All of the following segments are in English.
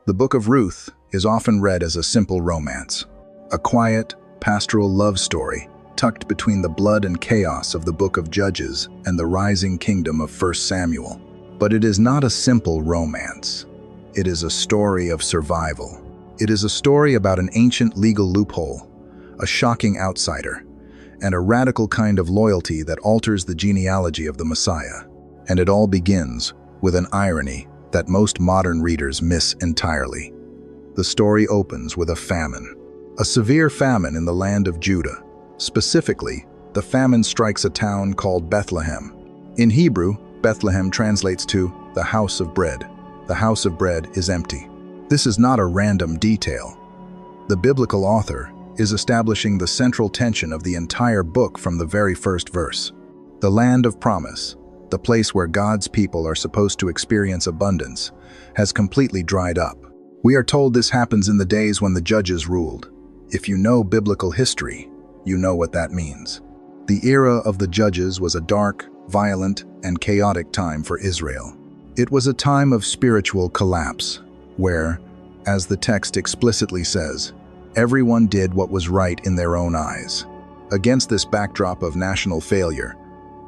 The Book of Ruth is often read as a simple romance, a quiet, pastoral love story tucked between the blood and chaos of the Book of Judges and the rising kingdom of 1 Samuel. But it is not a simple romance. It is a story of survival. It is a story about an ancient legal loophole, a shocking outsider, and a radical kind of loyalty that alters the genealogy of the Messiah. And it all begins with an irony that most modern readers miss entirely. The story opens with a famine, a severe famine in the land of Judah. Specifically, the famine strikes a town called Bethlehem. In Hebrew, Bethlehem translates to the house of bread. The house of bread is empty. This is not a random detail. The biblical author is establishing the central tension of the entire book from the very first verse. The land of promise, the place where God's people are supposed to experience abundance, has completely dried up. We are told this happens in the days when the judges ruled. If you know biblical history, you know what that means. The era of the judges was a dark, violent, and chaotic time for Israel. It was a time of spiritual collapse, where, as the text explicitly says, everyone did what was right in their own eyes. Against this backdrop of national failure,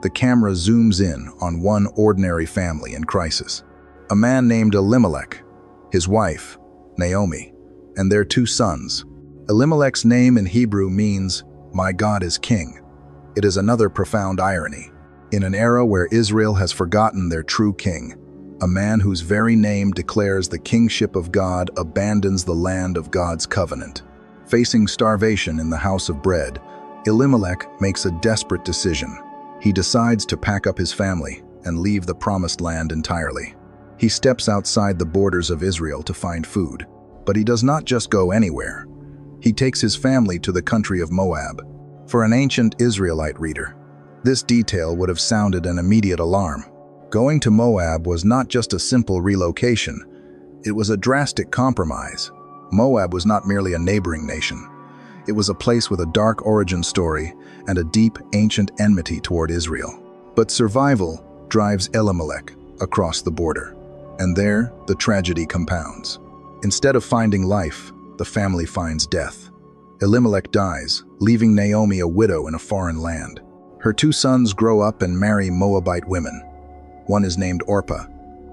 the camera zooms in on one ordinary family in crisis. A man named Elimelech, his wife, Naomi, and their 2 sons. Elimelech's name in Hebrew means, "My God is King." It is another profound irony. In an era where Israel has forgotten their true king, a man whose very name declares the kingship of God abandons the land of God's covenant. Facing starvation in the house of bread, Elimelech makes a desperate decision. He decides to pack up his family and leave the promised land entirely. He steps outside the borders of Israel to find food, but he does not just go anywhere. He takes his family to the country of Moab. For an ancient Israelite reader, this detail would have sounded an immediate alarm. Going to Moab was not just a simple relocation, it was a drastic compromise. Moab was not merely a neighboring nation. It was a place with a dark origin story and a deep, ancient enmity toward Israel. But survival drives Elimelech across the border. And there, the tragedy compounds. Instead of finding life, the family finds death. Elimelech dies, leaving Naomi a widow in a foreign land. Her 2 sons grow up and marry Moabite women. One is named Orpah,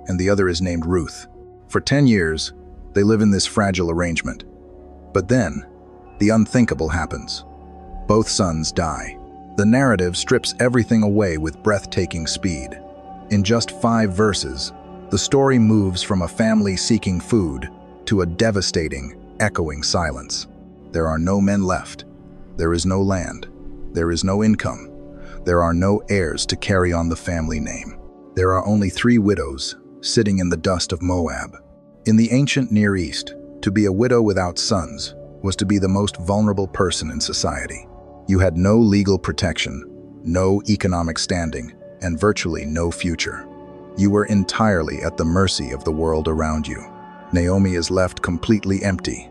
and the other is named Ruth. For 10 years, they live in this fragile arrangement. But then, the unthinkable happens. Both sons die. The narrative strips everything away with breathtaking speed. In just 5 verses, the story moves from a family seeking food to a devastating, echoing silence. There are no men left. There is no land. There is no income. There are no heirs to carry on the family name. There are only 3 widows sitting in the dust of Moab. In the ancient Near East, to be a widow without sons was to be the most vulnerable person in society. You had no legal protection, no economic standing, and virtually no future. You were entirely at the mercy of the world around you. Naomi is left completely empty.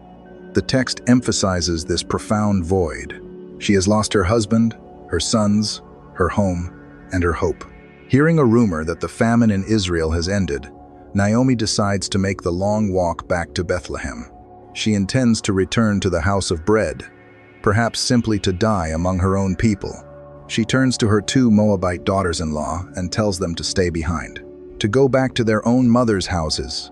The text emphasizes this profound void. She has lost her husband, her sons, her home, and her hope. Hearing a rumor that the famine in Israel has ended, Naomi decides to make the long walk back to Bethlehem. She intends to return to the house of bread, perhaps simply to die among her own people. She turns to her 2 Moabite daughters-in-law and tells them to stay behind, to go back to their own mother's houses.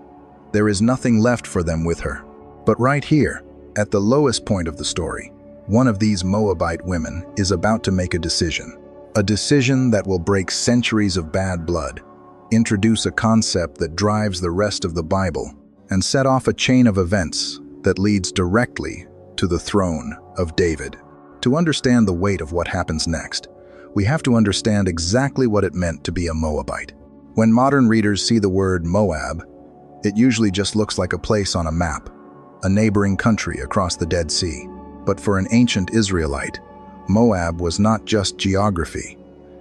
There is nothing left for them with her. But right here, at the lowest point of the story, one of these Moabite women is about to make a decision that will break centuries of bad blood, introduce a concept that drives the rest of the Bible, and set off a chain of events that leads directly to the throne of David. To understand the weight of what happens next, we have to understand exactly what it meant to be a Moabite. When modern readers see the word Moab, it usually just looks like a place on a map, a neighboring country across the Dead Sea. But for an ancient Israelite, Moab was not just geography,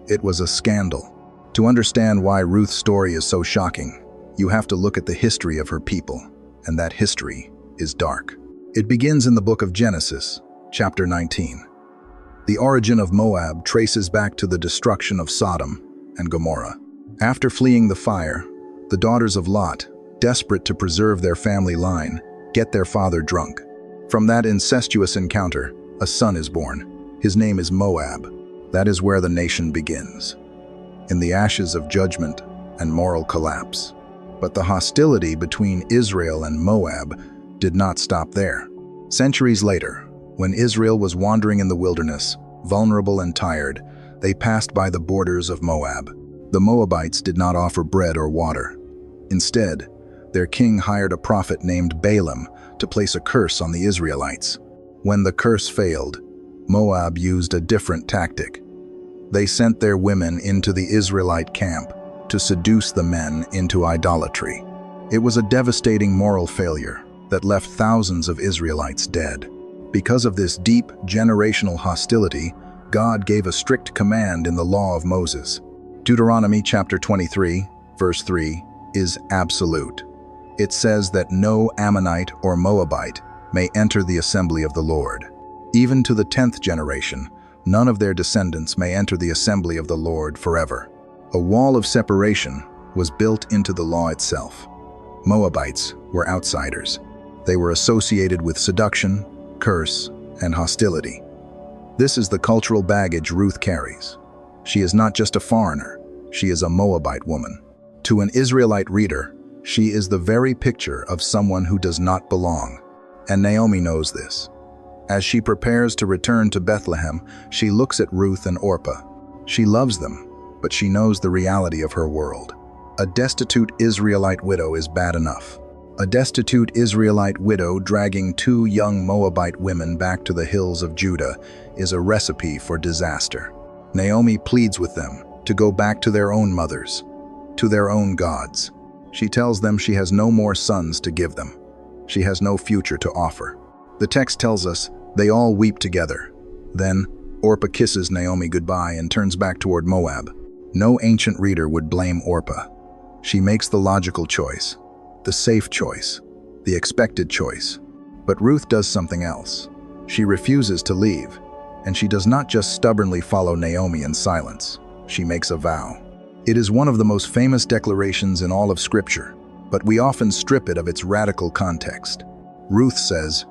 it was a scandal. To understand why Ruth's story is so shocking, you have to look at the history of her people, and that history is dark. It begins in the book of Genesis, chapter 19. The origin of Moab traces back to the destruction of Sodom and Gomorrah. After fleeing the fire, the daughters of Lot desperate to preserve their family line, get their father drunk. From that incestuous encounter, a son is born. His name is Moab. That is where the nation begins, in the ashes of judgment and moral collapse. But the hostility between Israel and Moab did not stop there. Centuries later, when Israel was wandering in the wilderness, vulnerable and tired, they passed by the borders of Moab. The Moabites did not offer bread or water. Instead, their king hired a prophet named Balaam to place a curse on the Israelites. When the curse failed, Moab used a different tactic. They sent their women into the Israelite camp to seduce the men into idolatry. It was a devastating moral failure that left thousands of Israelites dead. Because of this deep generational hostility, God gave a strict command in the law of Moses. Deuteronomy chapter 23, verse 3, is absolute. It says that no Ammonite or Moabite may enter the assembly of the Lord. Even to the 10th generation, none of their descendants may enter the assembly of the Lord forever. A wall of separation was built into the law itself. Moabites were outsiders. They were associated with seduction, curse, and hostility. This is the cultural baggage Ruth carries. She is not just a foreigner, she is a Moabite woman. To an Israelite reader, she is the very picture of someone who does not belong. And Naomi knows this. As she prepares to return to Bethlehem, she looks at Ruth and Orpah. She loves them, but she knows the reality of her world. A destitute Israelite widow is bad enough. A destitute Israelite widow dragging two young Moabite women back to the hills of Judah is a recipe for disaster. Naomi pleads with them to go back to their own mothers, to their own gods. She tells them she has no more sons to give them. She has no future to offer. The text tells us they all weep together. Then Orpah kisses Naomi goodbye and turns back toward Moab. No ancient reader would blame Orpah. She makes the logical choice, the safe choice, the expected choice. But Ruth does something else. She refuses to leave, and she does not just stubbornly follow Naomi in silence. She makes a vow. It is one of the most famous declarations in all of Scripture, but we often strip it of its radical context. Ruth says,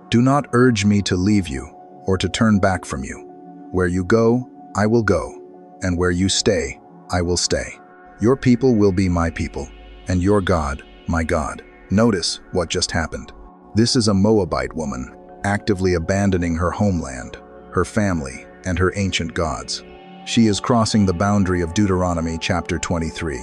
"Do not urge me to leave you or to turn back from you. Where you go, I will go, and where you stay, I will stay. Your people will be my people, and your God, my God." Notice what just happened. This is a Moabite woman actively abandoning her homeland, her family, and her ancient gods. She is crossing the boundary of Deuteronomy chapter 23.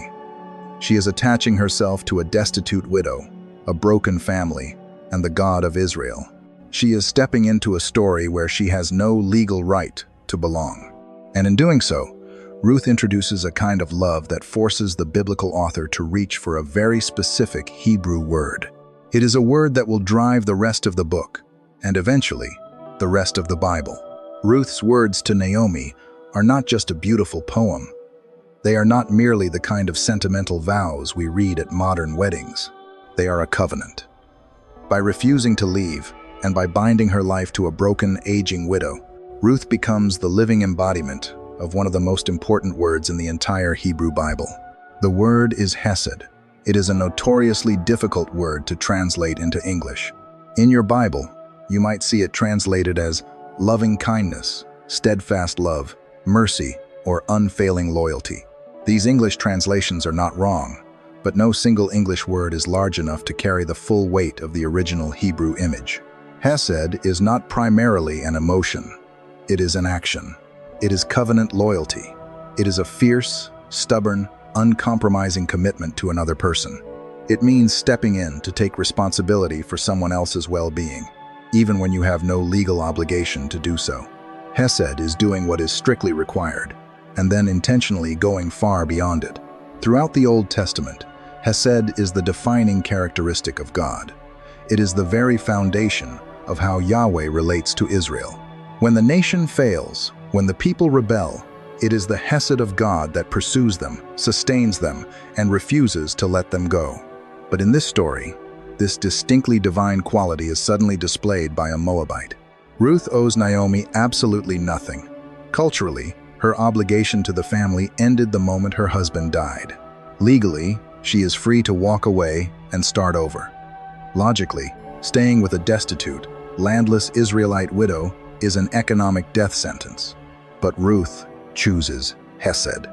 She is attaching herself to a destitute widow, a broken family, and the God of Israel. She is stepping into a story where she has no legal right to belong. And in doing so, Ruth introduces a kind of love that forces the biblical author to reach for a very specific Hebrew word. It is a word that will drive the rest of the book, and eventually, the rest of the Bible. Ruth's words to Naomi are not just a beautiful poem. They are not merely the kind of sentimental vows we read at modern weddings. They are a covenant. By refusing to leave, and by binding her life to a broken, aging widow, Ruth becomes the living embodiment of one of the most important words in the entire Hebrew Bible. The word is hesed. It is a notoriously difficult word to translate into English. In your Bible, you might see it translated as loving kindness, steadfast love, mercy, or unfailing loyalty. These English translations are not wrong, but no single English word is large enough to carry the full weight of the original Hebrew image. Hesed is not primarily an emotion. It is an action. It is covenant loyalty. It is a fierce, stubborn, uncompromising commitment to another person. It means stepping in to take responsibility for someone else's well-being, even when you have no legal obligation to do so. Hesed is doing what is strictly required, and then intentionally going far beyond it. Throughout the Old Testament, hesed is the defining characteristic of God. It is the very foundation of how Yahweh relates to Israel. When the nation fails, when the people rebel, it is the hesed of God that pursues them, sustains them, and refuses to let them go. But in this story, this distinctly divine quality is suddenly displayed by a Moabite. Ruth owes Naomi absolutely nothing. Culturally, her obligation to the family ended the moment her husband died. Legally, She is free to walk away and start over. Logically, staying with a destitute, landless Israelite widow is an economic death sentence. But Ruth chooses hesed.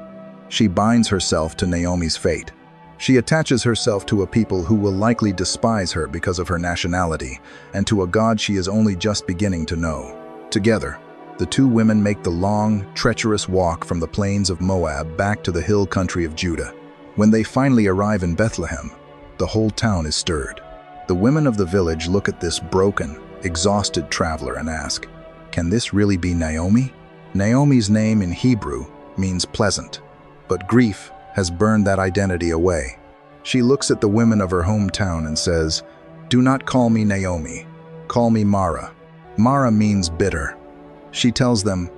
She binds herself to Naomi's fate. She attaches herself to a people who will likely despise her because of her nationality, and to a God she is only just beginning to know. Together, the two women make the long, treacherous walk from the plains of Moab back to the hill country of Judah. When they finally arrive in Bethlehem, the whole town is stirred. The women of the village look at this broken, exhausted traveler and ask, "Can this really be Naomi?" Naomi's name in Hebrew means pleasant, but grief has burned that identity away. She looks at the women of her hometown and says, "Do not call me Naomi, call me Mara." Mara means bitter. She tells them,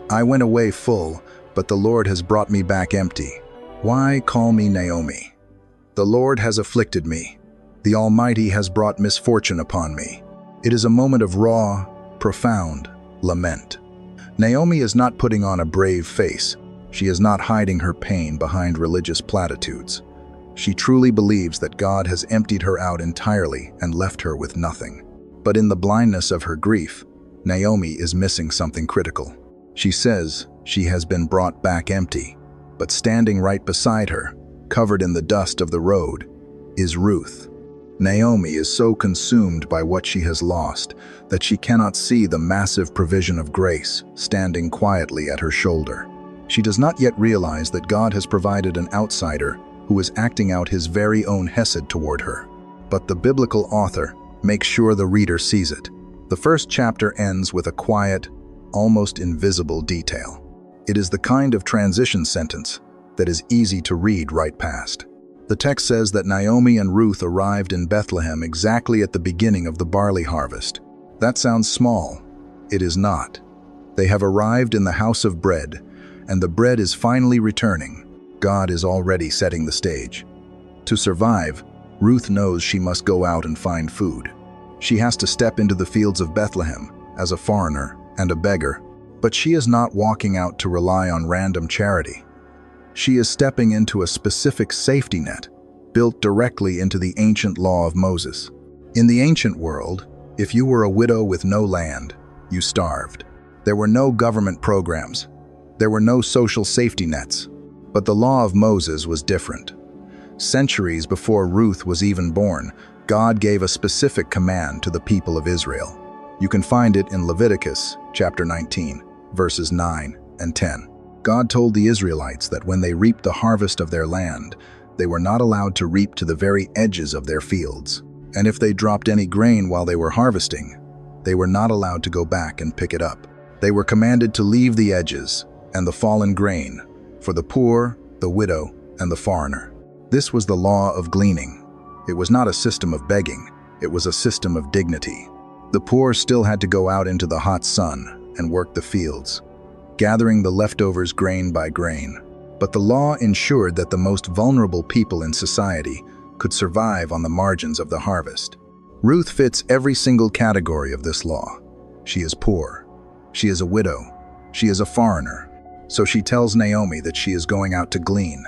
"I went away full, but the Lord has brought me back empty. Why call me Naomi? The Lord has afflicted me. The Almighty has brought misfortune upon me." It is a moment of raw, profound lament. Naomi is not putting on a brave face. She is not hiding her pain behind religious platitudes. She truly believes that God has emptied her out entirely and left her with nothing. But in the blindness of her grief, Naomi is missing something critical. She says she has been brought back empty, but standing right beside her, covered in the dust of the road, is Ruth. Naomi is so consumed by what she has lost that she cannot see the massive provision of grace standing quietly at her shoulder. She does not yet realize that God has provided an outsider who is acting out his very own hesed toward her. But the biblical author makes sure the reader sees it. The first chapter ends with a quiet, almost invisible detail. It is the kind of transition sentence that is easy to read right past. The text says that Naomi and Ruth arrived in Bethlehem exactly at the beginning of the barley harvest. That sounds small. It is not. They have arrived in the house of bread, and the bread is finally returning. God is already setting the stage. To survive, Ruth knows she must go out and find food. She has to step into the fields of Bethlehem as a foreigner and a beggar, but she is not walking out to rely on random charity. She is stepping into a specific safety net built directly into the ancient law of Moses. In the ancient world, if you were a widow with no land, you starved. There were no government programs. There were no social safety nets. But the law of Moses was different. Centuries before Ruth was even born, God gave a specific command to the people of Israel. You can find it in Leviticus chapter 19, verses 9 and 10. God told the Israelites that when they reaped the harvest of their land, they were not allowed to reap to the very edges of their fields. And if they dropped any grain while they were harvesting, they were not allowed to go back and pick it up. They were commanded to leave the edges and the fallen grain for the poor, the widow, and the foreigner. This was the law of gleaning. It was not a system of begging, it was a system of dignity. The poor still had to go out into the hot sun and work the fields, gathering the leftovers grain by grain. But the law ensured that the most vulnerable people in society could survive on the margins of the harvest. Ruth fits every single category of this law. She is poor. She is a widow. She is a foreigner. So she tells Naomi that she is going out to glean.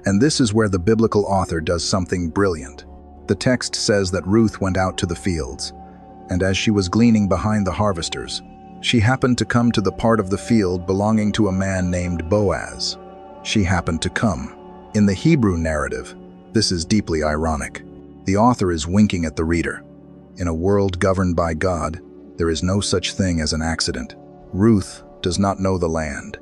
And this is where the biblical author does something brilliant. The text says that Ruth went out to the fields, and as she was gleaning behind the harvesters, she happened to come to the part of the field belonging to a man named Boaz. She happened to come. In the Hebrew narrative, this is deeply ironic. The author is winking at the reader. In a world governed by God, there is no such thing as an accident. Ruth does not know the land.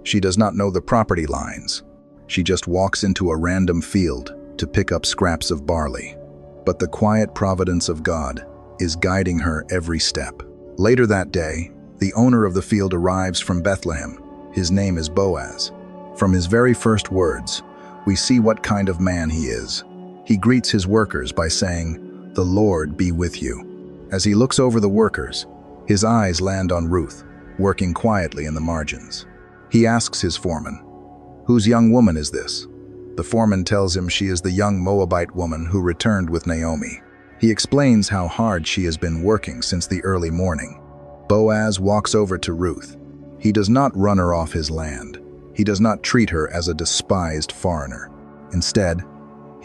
She does not know the property lines. She just walks into a random field to pick up scraps of barley. But the quiet providence of God is guiding her every step. Later that day, the owner of the field arrives from Bethlehem. His name is Boaz. From his very first words, we see what kind of man he is. He greets his workers by saying, "The Lord be with you." As he looks over the workers, his eyes land on Ruth, working quietly in the margins. He asks his foreman, "Whose young woman is this?" The foreman tells him she is the young Moabite woman who returned with Naomi. He explains how hard she has been working since the early morning. Boaz walks over to Ruth. He does not run her off his land. He does not treat her as a despised foreigner. Instead,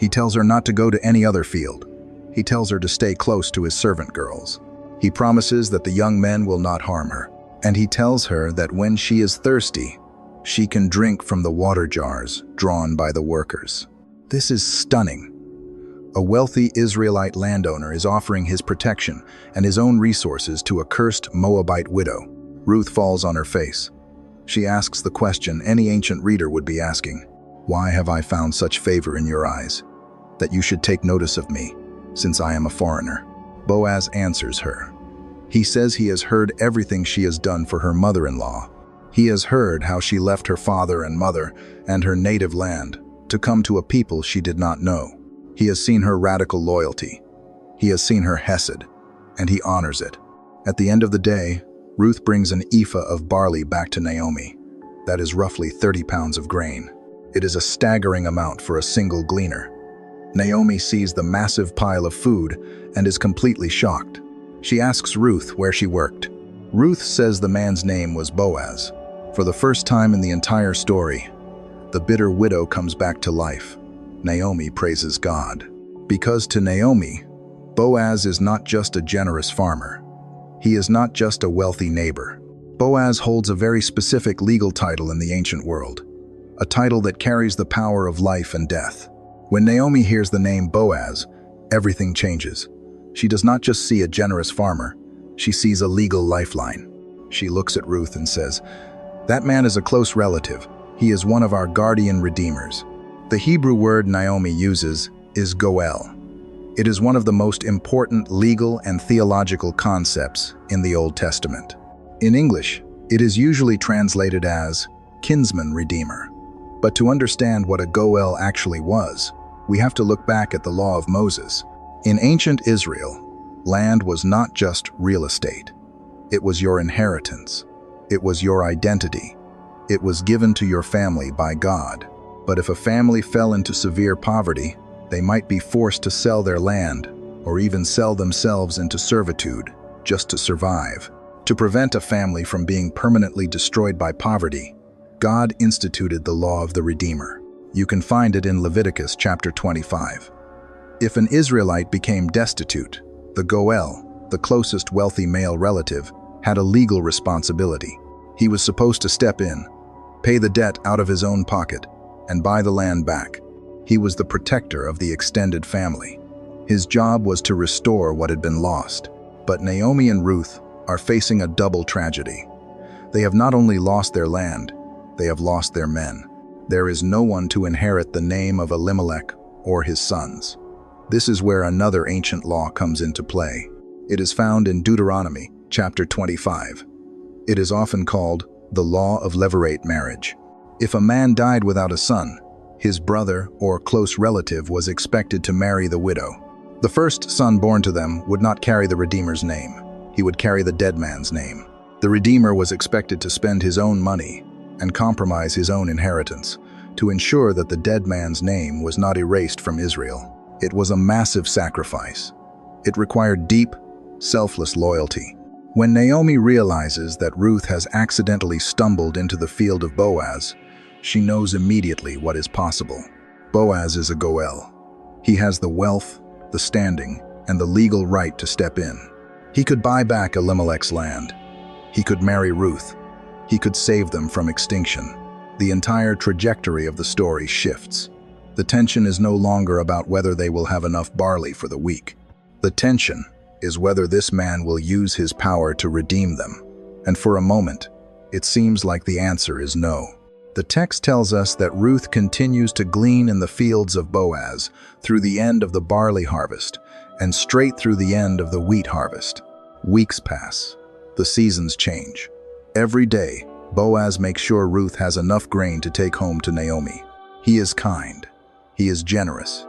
He tells her not to go to any other field. He tells her to stay close to his servant girls. He promises that the young men will not harm her. And he tells her that when she is thirsty, she can drink from the water jars drawn by the workers. This is stunning. A wealthy Israelite landowner is offering his protection and his own resources to a cursed Moabite widow. Ruth falls on her face. She asks the question any ancient reader would be asking. Why have I found such favor in your eyes, that you should take notice of me, since I am a foreigner? Boaz answers her. He says he has heard everything she has done for her mother-in-law. He has heard how she left her father and mother and her native land to come to a people she did not know. He has seen her radical loyalty. He has seen her hesed, and he honors it. At the end of the day, Ruth brings an ephah of barley back to Naomi. That is roughly 30 pounds of grain. It is a staggering amount for a single gleaner. Naomi sees the massive pile of food and is completely shocked. She asks Ruth where she worked. Ruth says the man's name was Boaz. For the first time in the entire story, the bitter widow comes back to life. Naomi praises God. Because to Naomi, Boaz is not just a generous farmer. He is not just a wealthy neighbor. Boaz holds a very specific legal title in the ancient world, a title that carries the power of life and death. When Naomi hears the name Boaz, everything changes. She does not just see a generous farmer, she sees a legal lifeline. She looks at Ruth and says, "That man is a close relative. He is one of our guardian redeemers." The Hebrew word Naomi uses is goel. It is one of the most important legal and theological concepts in the Old Testament. In English, it is usually translated as kinsman-redeemer. But to understand what a goel actually was, we have to look back at the law of Moses. In ancient Israel, land was not just real estate. It was your inheritance. It was your identity. It was given to your family by God. But if a family fell into severe poverty, they might be forced to sell their land or even sell themselves into servitude just to survive. To prevent a family from being permanently destroyed by poverty, God instituted the law of the Redeemer. You can find it in Leviticus chapter 25. If an Israelite became destitute, the goel, the closest wealthy male relative, had a legal responsibility. He was supposed to step in, pay the debt out of his own pocket, and buy the land back. He was the protector of the extended family. His job was to restore what had been lost. But Naomi and Ruth are facing a double tragedy. They have not only lost their land, they have lost their men. There is no one to inherit the name of Elimelech or his sons. This is where another ancient law comes into play. It is found in Deuteronomy chapter 25. It is often called the law of levirate marriage. If a man died without a son, his brother or close relative was expected to marry the widow. The first son born to them would not carry the Redeemer's name. He would carry the dead man's name. The Redeemer was expected to spend his own money and compromise his own inheritance to ensure that the dead man's name was not erased from Israel. It was a massive sacrifice. It required deep, selfless loyalty. When Naomi realizes that Ruth has accidentally stumbled into the field of Boaz, she knows immediately what is possible. Boaz is a goel. He has the wealth, the standing, and the legal right to step in. He could buy back Elimelech's land. He could marry Ruth. He could save them from extinction. The entire trajectory of the story shifts. The tension is no longer about whether they will have enough barley for the week. The tension is whether this man will use his power to redeem them. And for a moment, it seems like the answer is no. The text tells us that Ruth continues to glean in the fields of Boaz through the end of the barley harvest and straight through the end of the wheat harvest. Weeks pass. The seasons change. Every day, Boaz makes sure Ruth has enough grain to take home to Naomi. He is kind. He is generous.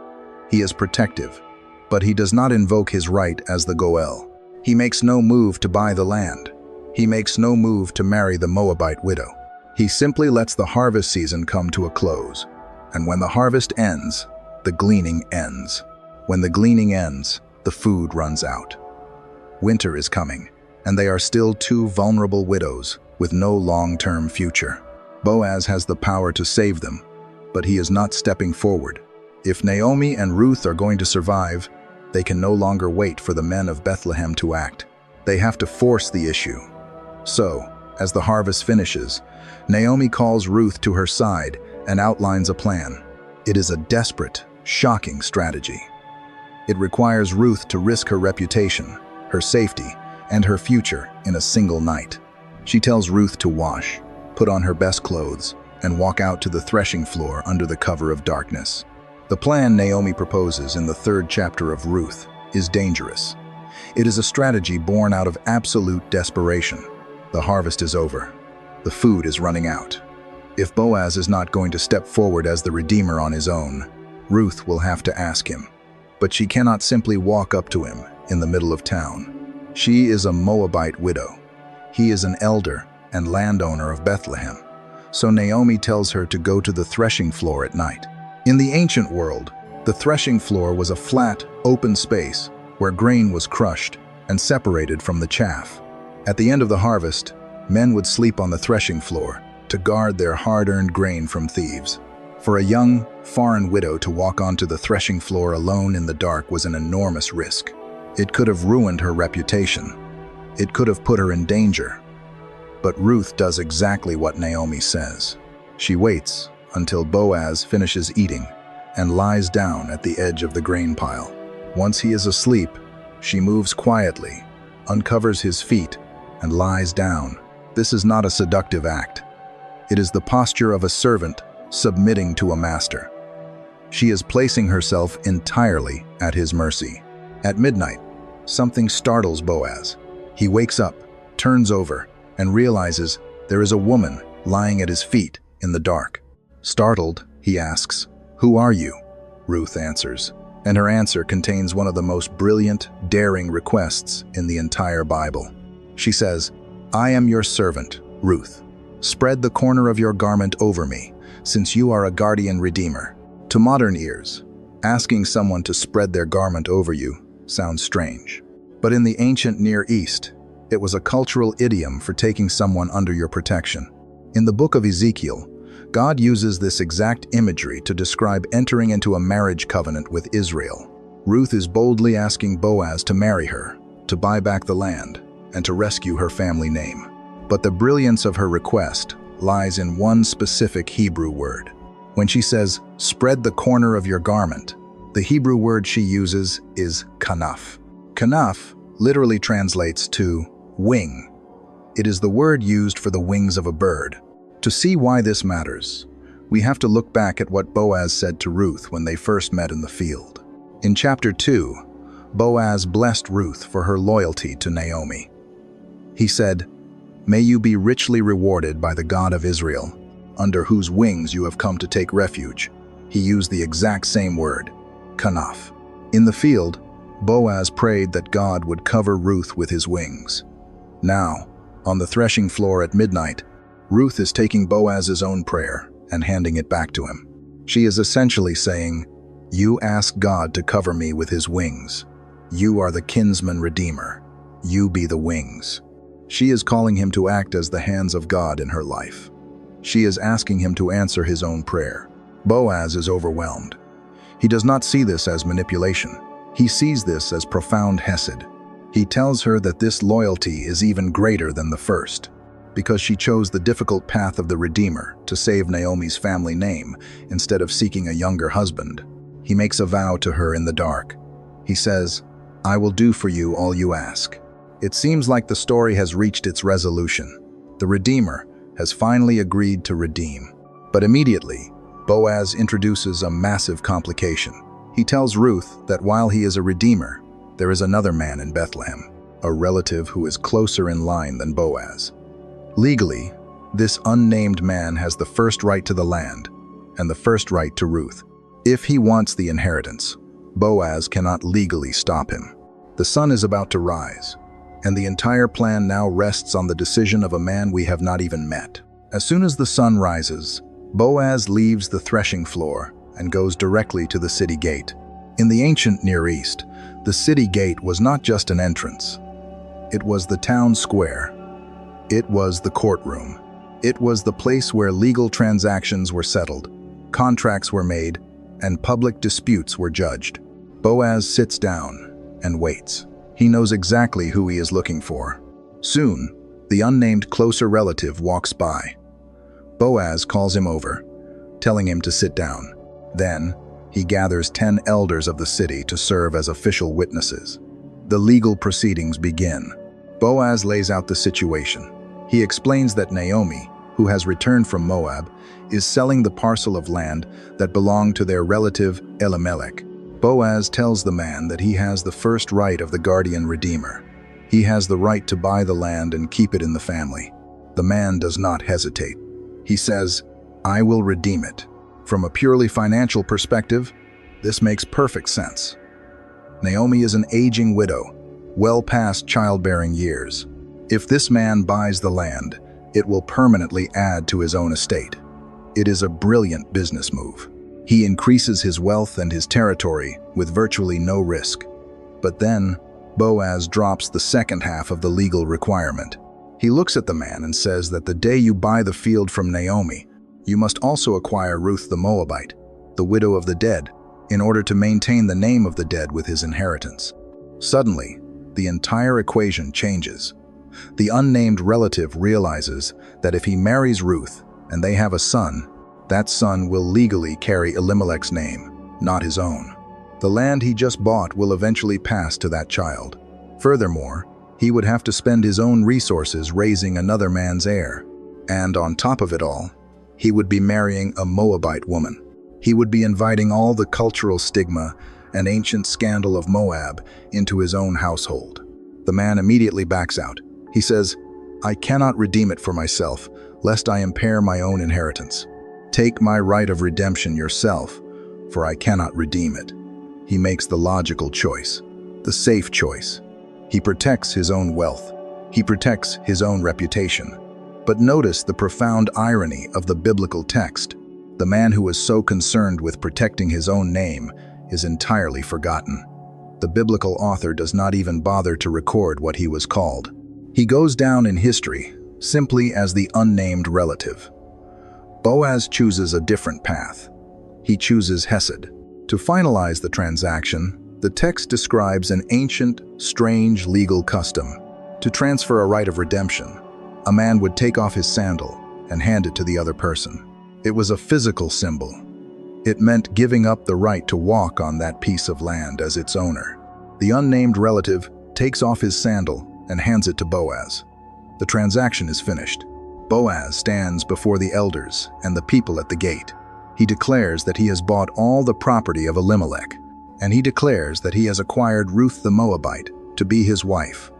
He is protective. But he does not invoke his right as the goel. He makes no move to buy the land. He makes no move to marry the Moabite widow. He simply lets the harvest season come to a close. And when the harvest ends, the gleaning ends. When the gleaning ends, the food runs out. Winter is coming, and they are still two vulnerable widows with no long-term future. Boaz has the power to save them, but he is not stepping forward. If Naomi and Ruth are going to survive, they can no longer wait for the men of Bethlehem to act. They have to force the issue. So, as the harvest finishes, Naomi calls Ruth to her side and outlines a plan. It is a desperate, shocking strategy. It requires Ruth to risk her reputation, her safety, and her future in a single night. She tells Ruth to wash, put on her best clothes, and walk out to the threshing floor under the cover of darkness. The plan Naomi proposes in the 3rd chapter of Ruth is dangerous. It is a strategy born out of absolute desperation. The harvest is over. The food is running out. If Boaz is not going to step forward as the Redeemer on his own, Ruth will have to ask him. But she cannot simply walk up to him in the middle of town. She is a Moabite widow. He is an elder and landowner of Bethlehem. So Naomi tells her to go to the threshing floor at night. In the ancient world, the threshing floor was a flat, open space where grain was crushed and separated from the chaff. At the end of the harvest, men would sleep on the threshing floor to guard their hard-earned grain from thieves. For a young, foreign widow to walk onto the threshing floor alone in the dark was an enormous risk. It could have ruined her reputation. It could have put her in danger. But Ruth does exactly what Naomi says. She waits until Boaz finishes eating and lies down at the edge of the grain pile. Once he is asleep, she moves quietly, uncovers his feet, and lies down. This is not a seductive act. It is the posture of a servant submitting to a master. She is placing herself entirely at his mercy. At midnight, something startles Boaz. He wakes up, turns over, and realizes there is a woman lying at his feet in the dark. Startled, he asks, "Who are you?" Ruth answers, and her answer contains one of the most brilliant, daring requests in the entire Bible. She says, "I am your servant, Ruth. Spread the corner of your garment over me, since you are a guardian redeemer." To modern ears, asking someone to spread their garment over you sounds strange. But in the ancient Near East, it was a cultural idiom for taking someone under your protection. In the book of Ezekiel, God uses this exact imagery to describe entering into a marriage covenant with Israel. Ruth is boldly asking Boaz to marry her, to buy back the land, and to rescue her family name. But the brilliance of her request lies in one specific Hebrew word. When she says, "Spread the corner of your garment," the Hebrew word she uses is kanaf. Kanaf literally translates to wing. It is the word used for the wings of a bird. To see why this matters, we have to look back at what Boaz said to Ruth when they first met in the field. In chapter 2, Boaz blessed Ruth for her loyalty to Naomi. He said, "May you be richly rewarded by the God of Israel, under whose wings you have come to take refuge." He used the exact same word, kanaf. In the field, Boaz prayed that God would cover Ruth with his wings. Now, on the threshing floor at midnight, Ruth is taking Boaz's own prayer and handing it back to him. She is essentially saying, "You ask God to cover me with his wings. You are the kinsman-redeemer. You be the wings." She is calling him to act as the hands of God in her life. She is asking him to answer his own prayer. Boaz is overwhelmed. He does not see this as manipulation. He sees this as profound hesed. He tells her that this loyalty is even greater than the first, because she chose the difficult path of the Redeemer to save Naomi's family name instead of seeking a younger husband. He makes a vow to her in the dark. He says, "I will do for you all you ask." It seems like the story has reached its resolution. The Redeemer has finally agreed to redeem. But immediately, Boaz introduces a massive complication. He tells Ruth that while he is a Redeemer, there is another man in Bethlehem, a relative who is closer in line than Boaz. Legally, this unnamed man has the first right to the land and the first right to Ruth. If he wants the inheritance, Boaz cannot legally stop him. The sun is about to rise, and the entire plan now rests on the decision of a man we have not even met. As soon as the sun rises, Boaz leaves the threshing floor and goes directly to the city gate. In the ancient Near East, the city gate was not just an entrance. It was the town square. It was the courtroom. It was the place where legal transactions were settled, contracts were made, and public disputes were judged. Boaz sits down and waits. He knows exactly who he is looking for. Soon, the unnamed closer relative walks by. Boaz calls him over, telling him to sit down. Then, he gathers 10 elders of the city to serve as official witnesses. The legal proceedings begin. Boaz lays out the situation. He explains that Naomi, who has returned from Moab, is selling the parcel of land that belonged to their relative Elimelech. Boaz tells the man that he has the first right of the guardian redeemer. He has the right to buy the land and keep it in the family. The man does not hesitate. He says, "I will redeem it." From a purely financial perspective, this makes perfect sense. Naomi is an aging widow, well past childbearing years. If this man buys the land, it will permanently add to his own estate. It is a brilliant business move. He increases his wealth and his territory with virtually no risk. But then, Boaz drops the second half of the legal requirement. He looks at the man and says that the day you buy the field from Naomi, you must also acquire Ruth the Moabite, the widow of the dead, in order to maintain the name of the dead with his inheritance. Suddenly, the entire equation changes. The unnamed relative realizes that if he marries Ruth and they have a son, that son will legally carry Elimelech's name, not his own. The land he just bought will eventually pass to that child. Furthermore, he would have to spend his own resources raising another man's heir. And on top of it all, he would be marrying a Moabite woman. He would be inviting all the cultural stigma and ancient scandal of Moab into his own household. The man immediately backs out. He says, "I cannot redeem it for myself, lest I impair my own inheritance. Take my right of redemption yourself, for I cannot redeem it." He makes the logical choice, the safe choice. He protects his own wealth. He protects his own reputation. But notice the profound irony of the biblical text. The man who is so concerned with protecting his own name is entirely forgotten. The biblical author does not even bother to record what he was called. He goes down in history simply as the unnamed relative. Boaz chooses a different path. He chooses hesed. To finalize the transaction, the text describes an ancient, strange legal custom. To transfer a right of redemption, a man would take off his sandal and hand it to the other person. It was a physical symbol. It meant giving up the right to walk on that piece of land as its owner. The unnamed relative takes off his sandal and hands it to Boaz. The transaction is finished. Boaz stands before the elders and the people at the gate. He declares that he has bought all the property of Elimelech, and he declares that he has acquired Ruth the Moabite to be his wife,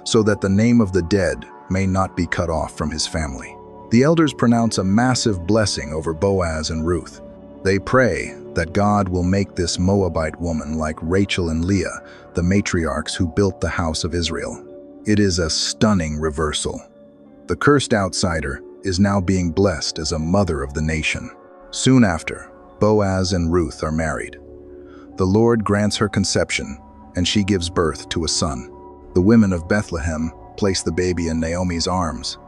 so that the name of the dead may not be cut off from his family. The elders pronounce a massive blessing over Boaz and Ruth. They pray that God will make this Moabite woman like Rachel and Leah, the matriarchs who built the house of Israel. It is a stunning reversal. The cursed outsider is now being blessed as a mother of the nation. Soon after, Boaz and Ruth are married. The Lord grants her conception, and she gives birth to a son. The women of Bethlehem place the baby in Naomi's arms,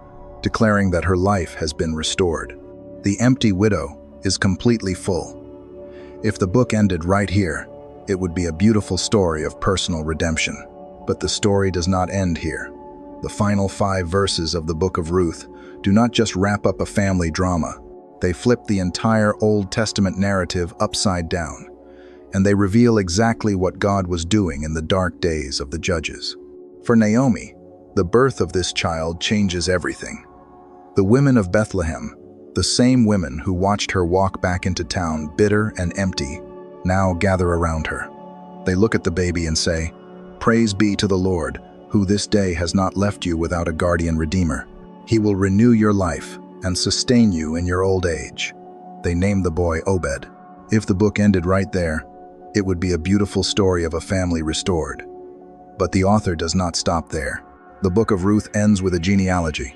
declaring that her life has been restored. The empty widow is completely full. If the book ended right here, it would be a beautiful story of personal redemption. But the story does not end here. The final 5 verses of the Book of Ruth do not just wrap up a family drama. They flip the entire Old Testament narrative upside down, and they reveal exactly what God was doing in the dark days of the judges. For Naomi, the birth of this child changes everything. The women of Bethlehem, the same women who watched her walk back into town bitter and empty, now gather around her. They look at the baby and say, "Praise be to the Lord, who this day has not left you without a guardian redeemer. He will renew your life and sustain you in your old age." They named the boy Obed. If the book ended right there, it would be a beautiful story of a family restored. But the author does not stop there. The Book of Ruth ends with a genealogy.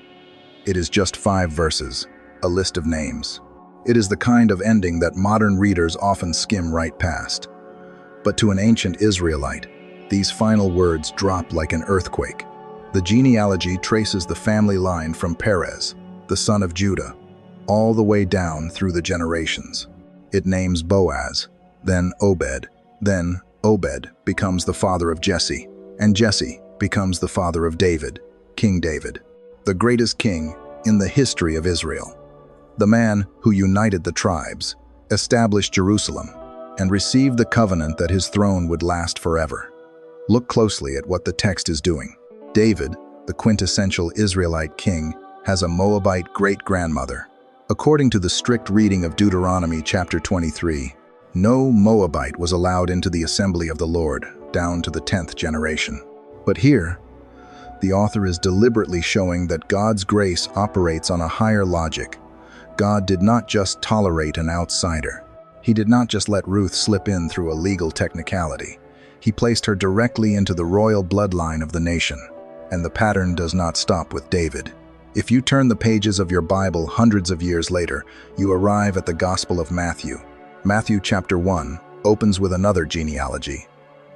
It is just 5 verses, a list of names. It is the kind of ending that modern readers often skim right past. But to an ancient Israelite, these final words drop like an earthquake. The genealogy traces the family line from Perez, the son of Judah, all the way down through the generations. It names Boaz, then Obed. Then Obed becomes the father of Jesse, and Jesse becomes the father of David, King David, the greatest king in the history of Israel. The man who united the tribes, established Jerusalem, and received the covenant that his throne would last forever. Look closely at what the text is doing. David, the quintessential Israelite king, has a Moabite great-grandmother. According to the strict reading of Deuteronomy chapter 23, no Moabite was allowed into the assembly of the Lord down to the 10th generation. But here, the author is deliberately showing that God's grace operates on a higher logic. God did not just tolerate an outsider. He did not just let Ruth slip in through a legal technicality. He placed her directly into the royal bloodline of the nation. And the pattern does not stop with David. If you turn the pages of your Bible hundreds of years later, you arrive at the Gospel of Matthew. Matthew chapter 1 opens with another genealogy.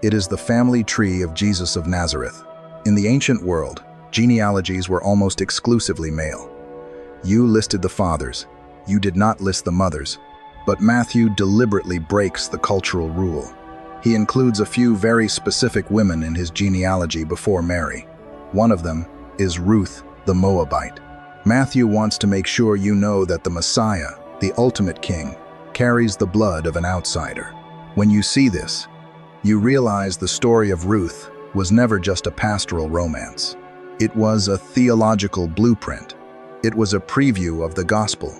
It is the family tree of Jesus of Nazareth. In the ancient world, genealogies were almost exclusively male. You listed the fathers, you did not list the mothers. But Matthew deliberately breaks the cultural rule. He includes a few very specific women in his genealogy before Mary. One of them is Ruth the Moabite. Matthew wants to make sure you know that the Messiah, the ultimate king, carries the blood of an outsider. When you see this, you realize the story of Ruth was never just a pastoral romance. It was a theological blueprint. It was a preview of the gospel.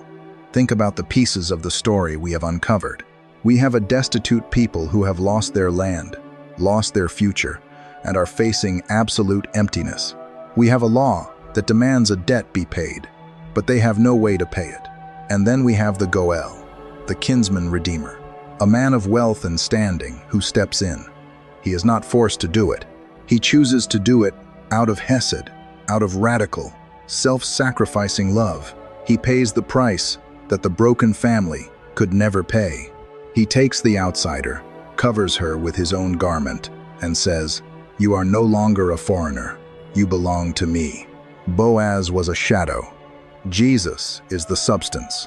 Think about the pieces of the story we have uncovered. We have a destitute people who have lost their land, lost their future, and are facing absolute emptiness. We have a law that demands a debt be paid, but they have no way to pay it. And then we have the Goel, the kinsman-redeemer, a man of wealth and standing who steps in. He is not forced to do it. He chooses to do it out of hesed, out of radical, self-sacrificing love. He pays the price that the broken family could never pay. He takes the outsider, covers her with his own garment, and says, "You are no longer a foreigner. You belong to me." Boaz was a shadow. Jesus is the substance.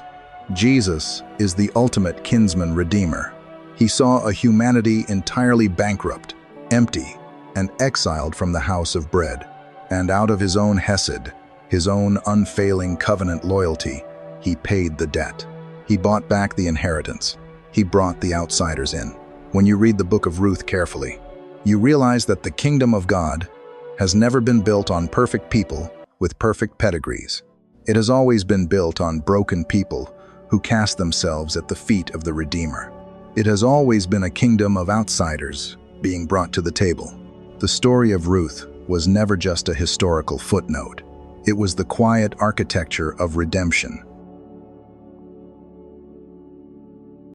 Jesus is the ultimate kinsman-redeemer. He saw a humanity entirely bankrupt, empty, and exiled from the house of bread. And out of his own hesed, his own unfailing covenant loyalty, he paid the debt. He bought back the inheritance. He brought the outsiders in. When you read the Book of Ruth carefully, you realize that the kingdom of God has never been built on perfect people with perfect pedigrees. It has always been built on broken people who cast themselves at the feet of the Redeemer. It has always been a kingdom of outsiders being brought to the table. The story of Ruth was never just a historical footnote. It was the quiet architecture of redemption.